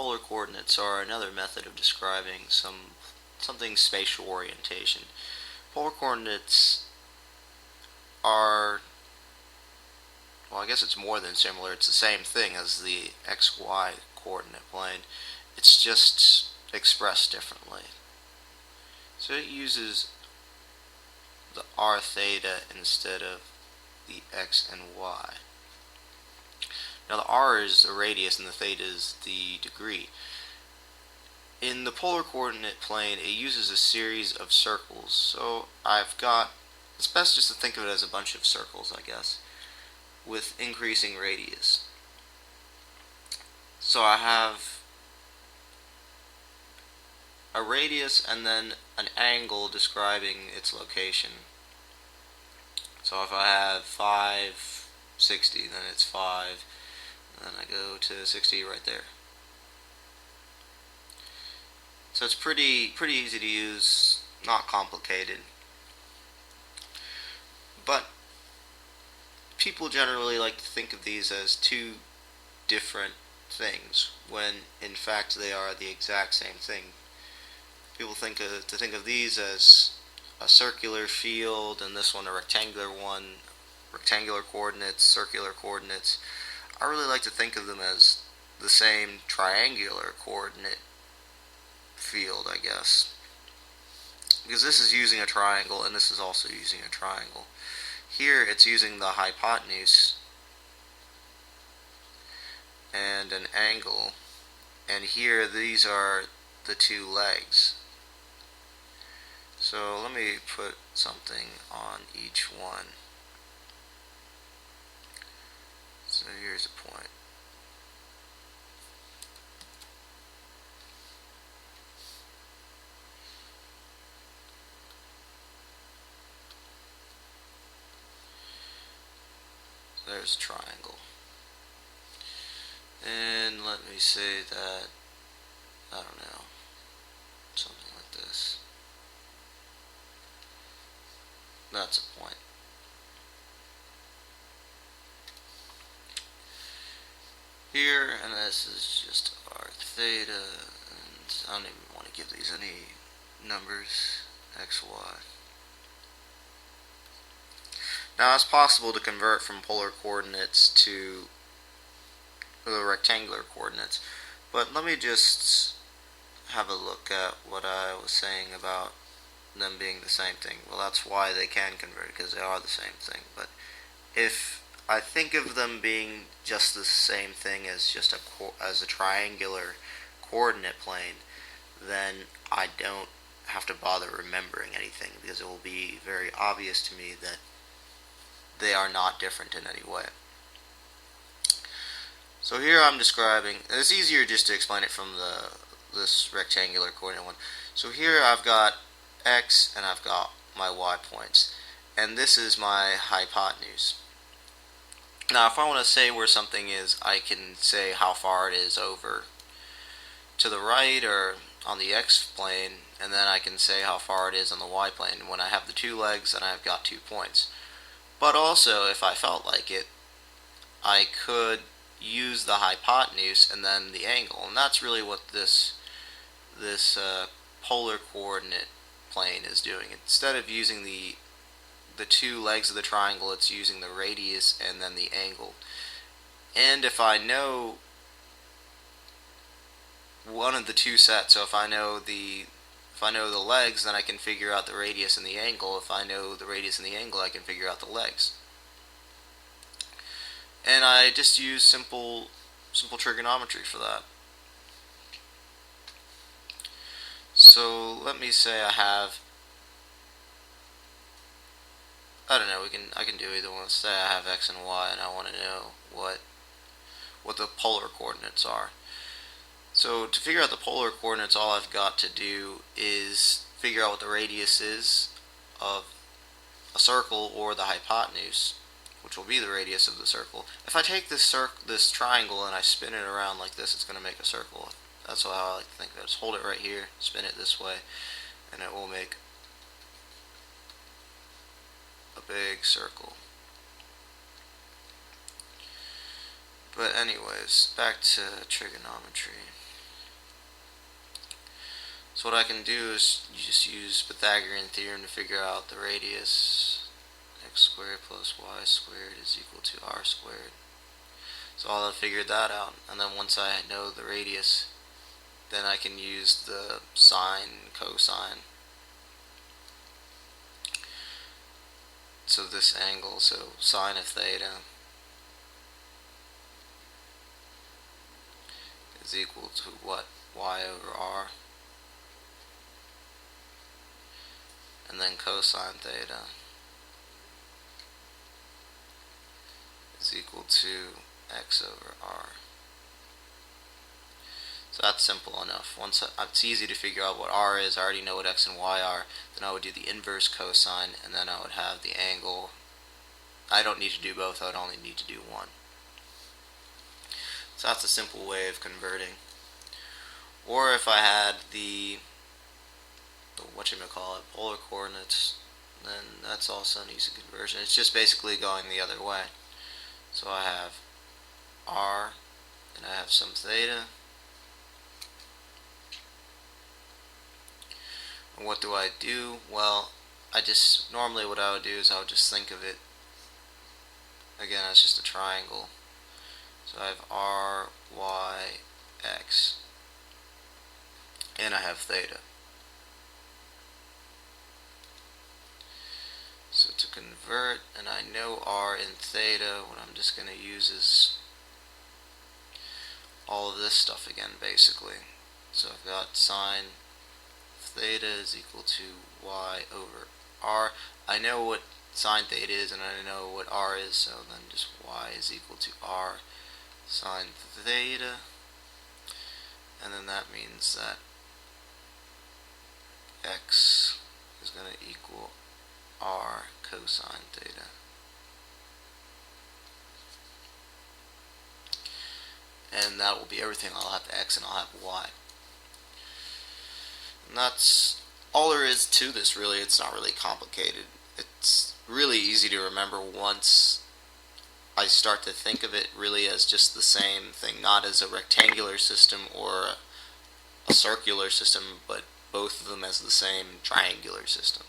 polar coordinates are another method of describing something spatial orientation. Polar coordinates are, well, I guess it's more than similar. It's the same thing as the XY coordinate plane. It's just expressed differently. So it uses the r theta instead of the x and y. Now the r is the radius and the theta is the degree. In the polar coordinate plane, it uses a series of circles. So it's best just to think of it as a bunch of circles, I guess, with increasing radius. So I have a radius and then an angle describing its location. So if I have 560, then it's 5, and then I go to 60 right there. So it's pretty easy to use, not complicated. But people generally like to think of these as two different things, when in fact they are the exact same thing. People think of these as a circular field and this one a rectangular one, rectangular coordinates, circular coordinates. I really like to think of them as the same triangular coordinate field, I guess, because this is using a triangle and this is also using a triangle. Here it's using the hypotenuse and an angle, and here these are the two legs. So let me put something on each one. So here's a point. So there's a triangle. And let me say that, I don't know, something like this. That's a point. Here, and this is just r theta, and I don't even want to give these any numbers, x, y. Now it's possible to convert from polar coordinates to the rectangular coordinates, but let me just have a look at what I was saying about them being the same thing. Well, that's why they can convert, because they are the same thing. But if I think of them being just the same thing as just a triangular coordinate plane, then I don't have to bother remembering anything, because it will be very obvious to me that they are not different in any way. So here I'm describing, and it's easier just to explain it from this rectangular coordinate one. So here I've got x and I've got my y points, and this is my hypotenuse. Now if I want to say where something is, I can say how far it is over to the right or on the x plane, and then I can say how far it is on the y plane. When I have the two legs, then I've got 2 points. But also, if I felt like it, I could use the hypotenuse and then the angle, and that's really what this polar coordinate plane is doing. Instead of using the two legs of the triangle, it's using the radius and then the angle. And if I know one of the two sets, so if I know the legs, then I can figure out the radius and the angle. If I know the radius and the angle, I can figure out the legs. And I just use simple trigonometry for that. So let me say I have, I don't know, I can do either one. Let's say I have x and y, and I want to know what the polar coordinates are. So to figure out the polar coordinates, all I've got to do is figure out what the radius is of a circle, or the hypotenuse, which will be the radius of the circle. If I take this triangle and I spin it around like this, it's going to make a circle. That's how I like to think of it. Just hold it right here, spin it this way, and it will make a big circle. But anyways, back to trigonometry. So what I can do is you just use Pythagorean Theorem to figure out the radius. X squared plus y squared is equal to r squared. So I'll have figured that out, and then once I know the radius, then I can use the sine, cosine. So this angle, so sine of theta is equal to what? Y over r. And then cosine theta is equal to x over r. So that's simple enough. Once it's easy to figure out what r is, I already know what x and y are, then I would do the inverse cosine, and then I would have the angle. I don't need to do both, I would only need to do one. So that's a simple way of converting. Or if I had the polar coordinates, then that's also an easy conversion. It's just basically going the other way. So I have r, and I have some theta. And what do I do? Well, normally what I would do is I would just think of it again as just a triangle. So I have r, y, x, and I have theta. So to convert, and I know r and theta, what I'm just going to use is all of this stuff again, basically. So I've got sine theta is equal to y over r. I know what sine theta is, and I know what r is, so then just y is equal to r sine theta. And then that means that x is going to equal r cosine theta. And that will be everything. I'll have x and I'll have y. And that's all there is to this, really. It's not really complicated. It's really easy to remember once I start to think of it really as just the same thing, not as a rectangular system or a circular system, but both of them as the same triangular system.